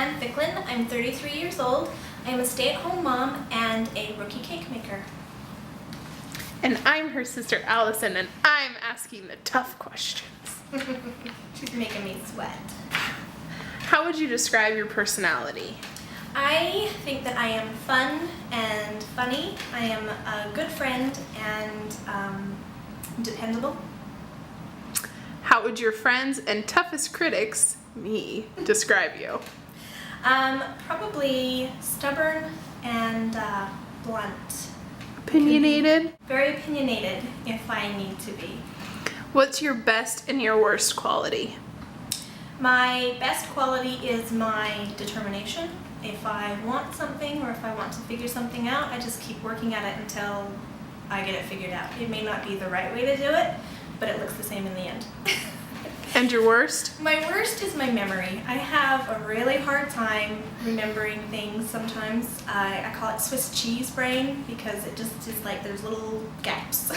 Joanne Ficklin. I'm 33 years old. I'm a stay-at-home mom and a rookie cake maker. And I'm her sister Allison, and I'm asking the tough questions. She's making me sweat. How would you describe your personality? I think that I am fun and funny. I am a good friend and dependable. How would your friends and toughest critics, me, describe you? Probably stubborn and blunt. Opinionated? Very opinionated if I need to be. What's your best and your worst quality? My best quality is my determination. If I want something or if I want to figure something out, I just keep working at it until I get it figured out. It may not be the right way to do it, but it looks the same in the end. And your worst? My worst is my memory. I have a really hard time remembering things sometimes. I call it Swiss cheese brain because it just is like there's little gaps.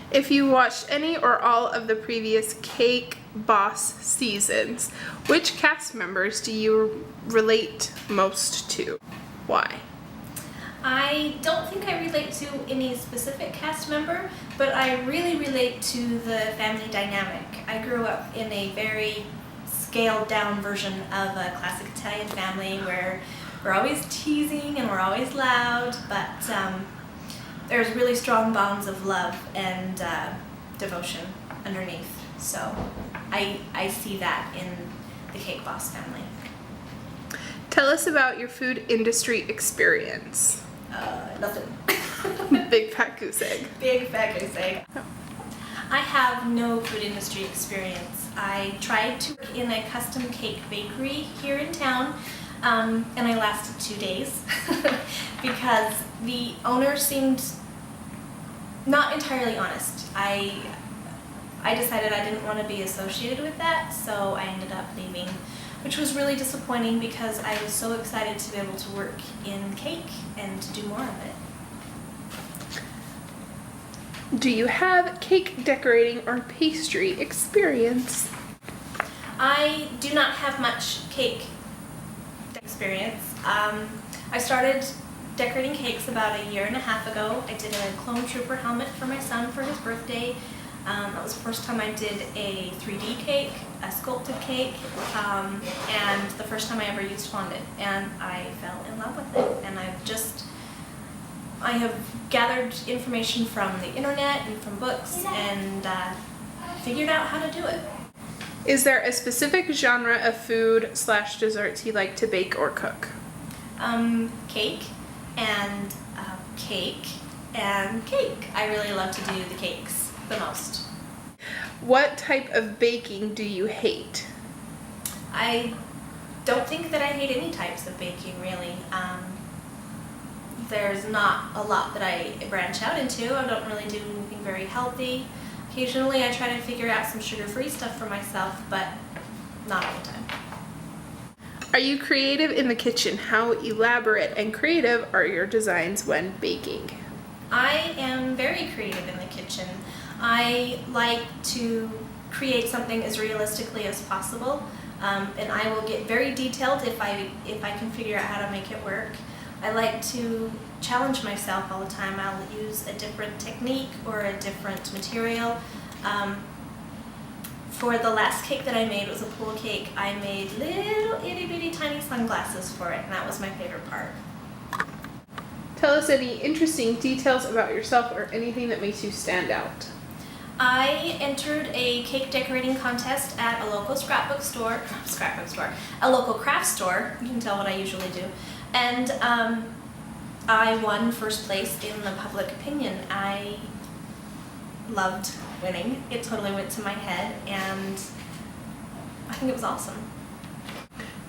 If you watched any or all of the previous Cake Boss seasons, which cast members do you relate most to? Why? I don't think I relate to any specific cast member, but I really relate to the family dynamic. I grew up in a very scaled down version of a classic Italian family where we're always teasing and we're always loud, but there's really strong bonds of love and devotion underneath. So I see that in the Cake Boss family. Tell us about your food industry experience. Nothing. Big fat goose egg. Big fat goose egg. I have no food industry experience. I tried to work in a custom cake bakery here in town, and I lasted 2 days because the owner seemed not entirely honest. I decided I didn't want to be associated with that, so I ended up leaving, which was really disappointing because I was so excited to be able to work in cake and to do more of it. Do you have cake decorating or pastry experience? I do not have much cake experience. I started decorating cakes about 1.5 years ago. I did a clone trooper helmet for my son for his birthday. That was the first time I did a 3D cake, a sculpted cake, and the first time I ever used fondant. And I fell in love with it. And I have gathered information from the internet and from books and figured out how to do it. Is there a specific genre of food/desserts you like to bake or cook? Cake and cake and cake. I really love to do the cakes the most. What type of baking do you hate? I don't think that I hate any types of baking, really. There's not a lot that I branch out into. I don't really do anything very healthy. Occasionally I try to figure out some sugar-free stuff for myself, but not all the time. Are you creative in the kitchen? How elaborate and creative are your designs when baking? I am very creative in the kitchen. I like to create something as realistically as possible, and I will get very detailed if I can figure out how to make it work. I like to challenge myself all the time. I'll use a different technique or a different material. For the last cake that I made, it was a pool cake, I made little itty bitty tiny sunglasses for it, and that was my favorite part. Tell us any interesting details about yourself or anything that makes you stand out. I entered a cake decorating contest at a local a local craft store. You can tell what I usually do. And I won first place in the public opinion. I loved winning. It totally went to my head, and I think it was awesome.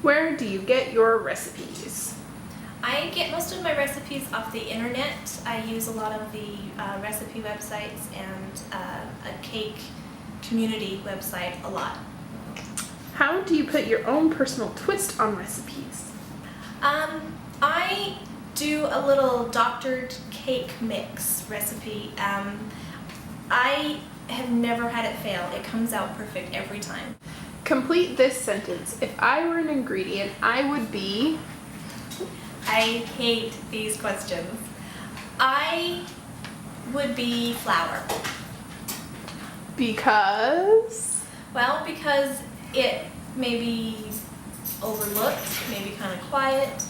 Where do you get your recipes? I get most of my recipes off the internet. I use a lot of the recipe websites and a cake community website a lot. How do you put your own personal twist on recipes? I do a little doctored cake mix recipe. I have never had it fail. It comes out perfect every time. Complete this sentence. If I were an ingredient, I would be... I hate these questions. I would be flour. Because... Well, because it may be overlooked, maybe kind of quiet,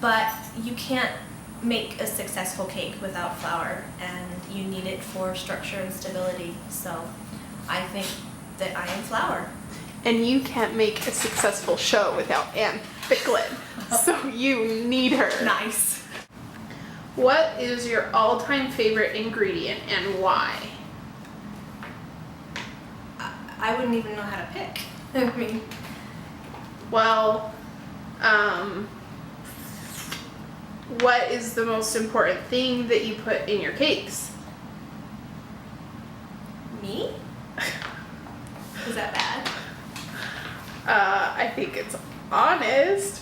but you can't make a successful cake without flour, and you need it for structure and stability. So I think that I am flour. And you can't make a successful show without Ann Ficklin, so you need her. Nice. What is your all-time favorite ingredient and why? I wouldn't even know how to pick. I mean, Well, what is the most important thing that you put in your cakes? me? Is that bad? I think it's honest.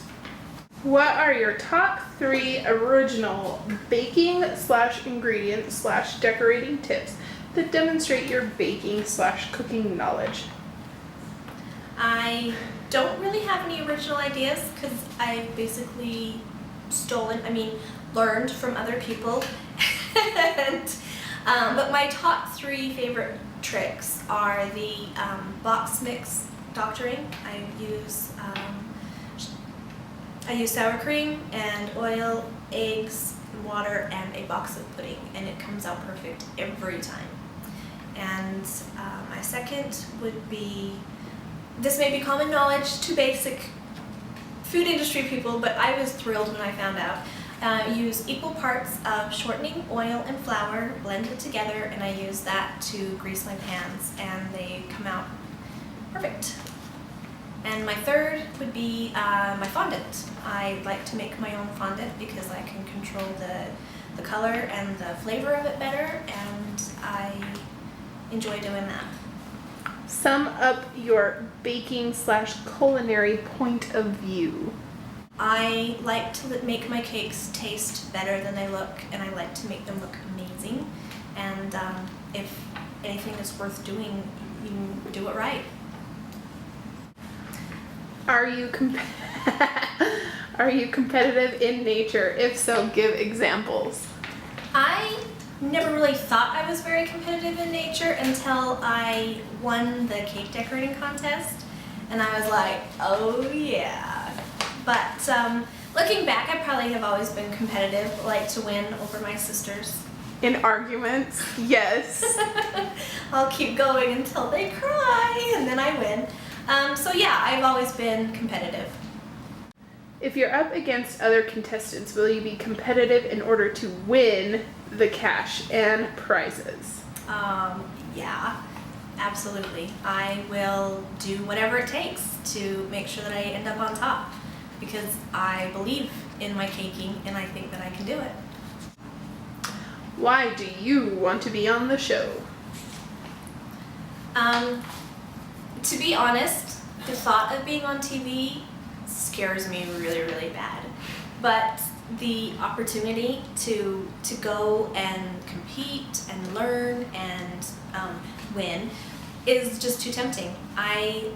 What are your top 3 original baking/ingredient/decorating tips that demonstrate your baking/cooking knowledge? I don't really have any original ideas because I basically learned from other people. But my top 3 favorite tricks are the box mix doctoring. I use sour cream and oil, eggs, water, and a box of pudding, and it comes out perfect every time. And my second would be, this may be common knowledge to basic food industry people, but I was thrilled when I found out. Use equal parts of shortening, oil, and flour, blend it together, and I use that to grease my pans, and they come out perfect. And my third would be my fondant. I like to make my own fondant because I can control the color and the flavor of it better, and I enjoy doing that. Sum up your baking/culinary point of view. I like to make my cakes taste better than they look, and I like to make them look amazing. And if anything is worth doing, you do it right. Are you competitive in nature? If so, give examples. I never really thought I was very competitive in nature until I won the cake decorating contest, and I was like, oh yeah. But looking back, I probably have always been competitive, like to win over my sisters. In arguments, yes. I'll keep going until they cry, and then I win. So yeah, I've always been competitive. If you're up against other contestants, will you be competitive in order to win the cash and prizes? Yeah, absolutely. I will do whatever it takes to make sure that I end up on top, because I believe in my caking and I think that I can do it. Why do you want to be on the show? To be honest, the thought of being on TV scares me really, really bad. But the opportunity to go and compete and learn and win is just too tempting. I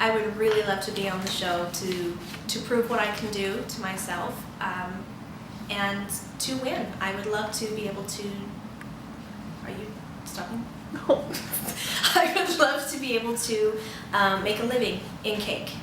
would really love to be on the show to prove what I can do to myself and to win. I would love to be able to... Are you stopping? No. I would love to be able to make a living in cake.